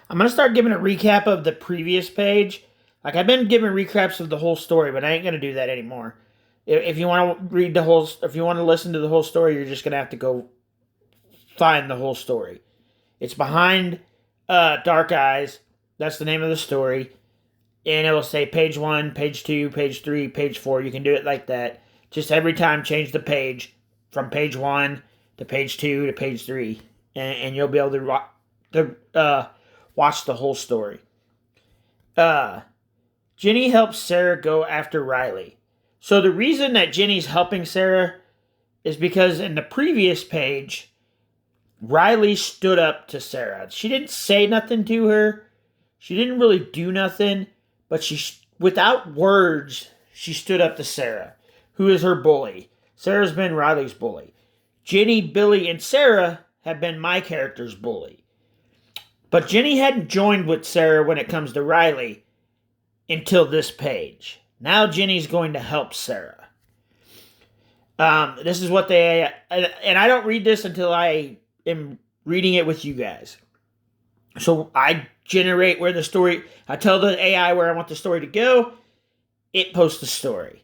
I'm going to start giving a recap of the previous page. Like, I've been giving recaps of the whole story, but I ain't going to do that anymore. If you want to read the whole, if you want to listen to the whole story, you're just going to have to go find the whole story. It's behind Dark Eyes. That's the name of the story. And it will say page 1, page 2, page 3, page 4. You can do it like that. Just every time change the page from page 1 to page 2 to page 3. And you'll be able to watch the whole story. Ginny helps Sarah go after Riley. So the reason that Ginny's helping Sarah is because in the previous page, Riley stood up to Sarah. She didn't say nothing to her. She didn't really do nothing, but without words, she stood up to Sarah, who is her bully. Sarah's been Riley's bully. Ginny, Billy, and Sarah have been my character's bully. But Ginny hadn't joined with Sarah when it comes to Riley until this page. Now Ginny's going to help Sarah. This is what they... And I don't read this until I am reading it with you guys. So I generate where the story... I tell the AI where I want the story to go. It posts the story.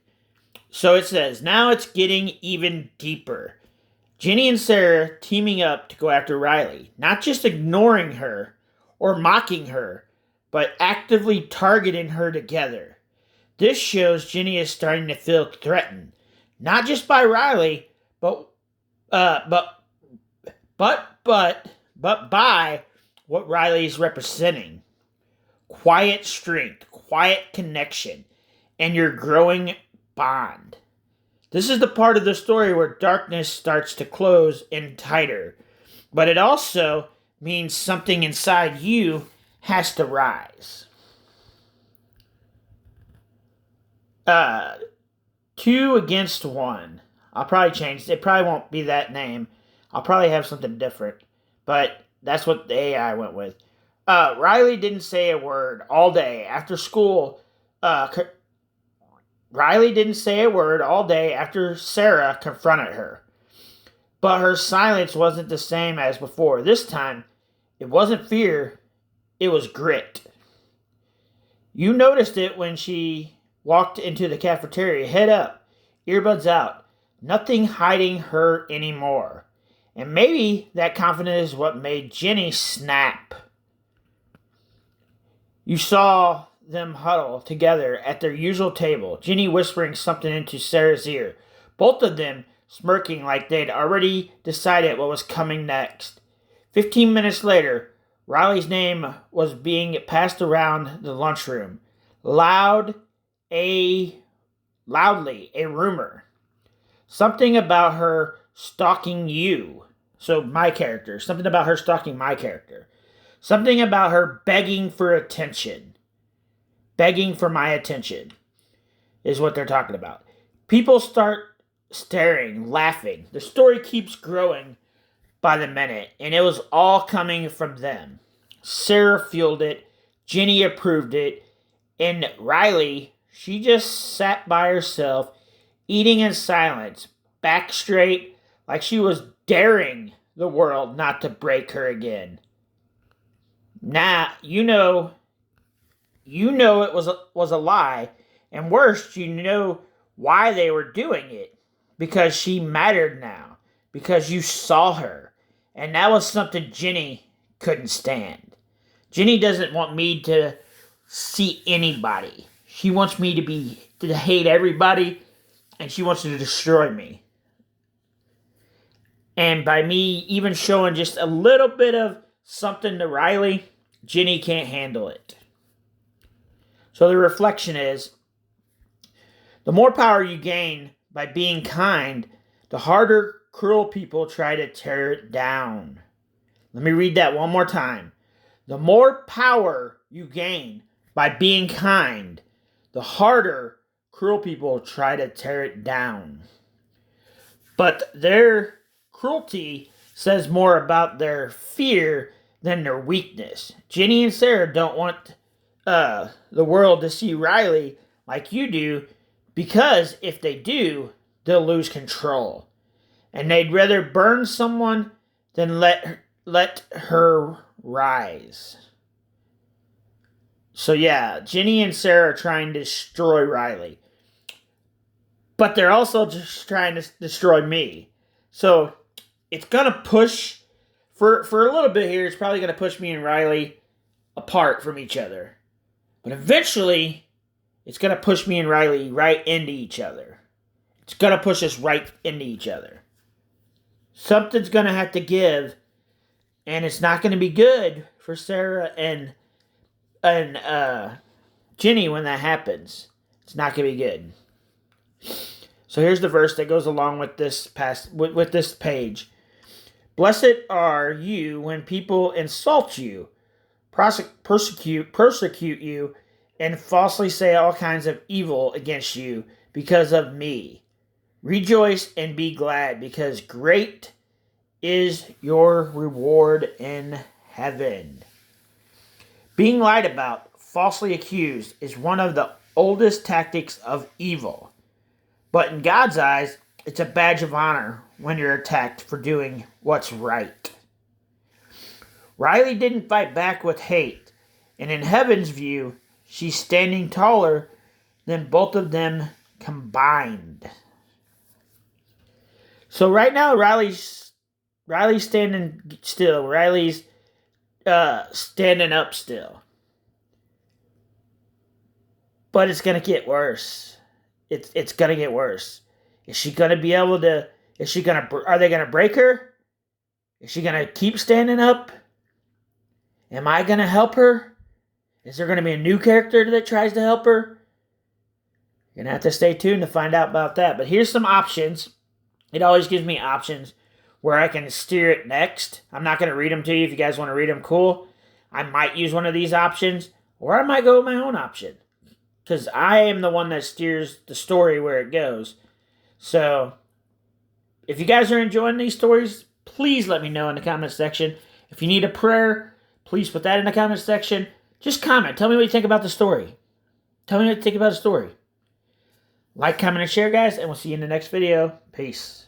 So it says, now it's getting even deeper. Ginny and Sarah teaming up to go after Riley. Not just ignoring her or mocking her, but actively targeting her together. This shows Ginny is starting to feel threatened, not just by Riley, but by what Riley is representing. Quiet strength, quiet connection, and your growing bond. This is the part of the story where darkness starts to close in tighter, but it also means something inside you has to rise. 2 against 1. I'll probably change. It probably won't be that name. I'll probably have something different, but that's what the AI went with. Riley didn't say a word all day after school. Riley didn't say a word all day after Sarah confronted her. But her silence wasn't the same as before. This time, it wasn't fear, it was grit. You noticed it when she walked into the cafeteria, head up, earbuds out, nothing hiding her anymore. And maybe that confidence is what made Ginny snap. You saw them huddle together at their usual table, Ginny whispering something into Sarah's ear, both of them smirking like they'd already decided what was coming next. 15 minutes later, Riley's name was being passed around the lunchroom. Loudly, a rumor. Something about her stalking you. So my character. Something about her stalking my character. Something about her begging for attention. Begging for my attention is what they're talking about. People start staring, laughing. The story keeps growing by the minute, and it was all coming from them. Sarah fueled it, Ginny approved it, and Riley, she just sat by herself, eating in silence, back straight, like she was daring the world not to break her again. Now, you know it was a lie, and worse, you know why they were doing it. Because she mattered now. Because you saw her. And that was something Ginny couldn't stand. Ginny doesn't want me to see anybody. She wants me to hate everybody, and she wants to destroy me. And by me even showing just a little bit of something to Riley, Ginny can't handle it. So the reflection is, the more power you gain by being kind, the harder cruel people try to tear it down. Let me read that one more time. The more power you gain by being kind, the harder cruel people try to tear it down. But their cruelty says more about their fear than their weakness. Ginny and Sarah don't want the world to see Riley like you do, because if they do, they'll lose control. And they'd rather burn someone than let her rise. So yeah, Ginny and Sarah are trying to destroy Riley. But they're also just trying to destroy me. So it's going to push, for a little bit here, it's probably going to push me and Riley apart from each other. But eventually, it's going to push me and Riley right into each other. It's going to push us right into each other. Something's going to have to give, and it's not going to be good for Sarah and Ginny when that happens. It's not going to be good. So here's the verse that goes along with this with this page. Blessed are you when people insult you, persecute you, and falsely say all kinds of evil against you because of me. Rejoice and be glad, because great is your reward in heaven. Being lied about, falsely accused, is one of the oldest tactics of evil. But in God's eyes, it's a badge of honor when you're attacked for doing what's right. Riley didn't fight back with hate, and in heaven's view, she's standing taller than both of them combined. So right now, Riley's standing still. Riley's standing up still. But it's going to get worse. It's going to get worse. Is she going to be able to... Are they going to break her? Is she going to keep standing up? Am I going to help her? Is there going to be a new character that tries to help her? You're going to have to stay tuned to find out about that. But here's some options. It always gives me options where I can steer it next. I'm not going to read them to you. If you guys want to read them, cool. I might use one of these options, or I might go with my own option, because I am the one that steers the story where it goes. So, if you guys are enjoying these stories, please let me know in the comment section. If you need a prayer, please put that in the comment section. Just comment. Tell me what you think about the story. Tell me what you think about the story. Like, comment, and share, guys, and we'll see you in the next video. Peace.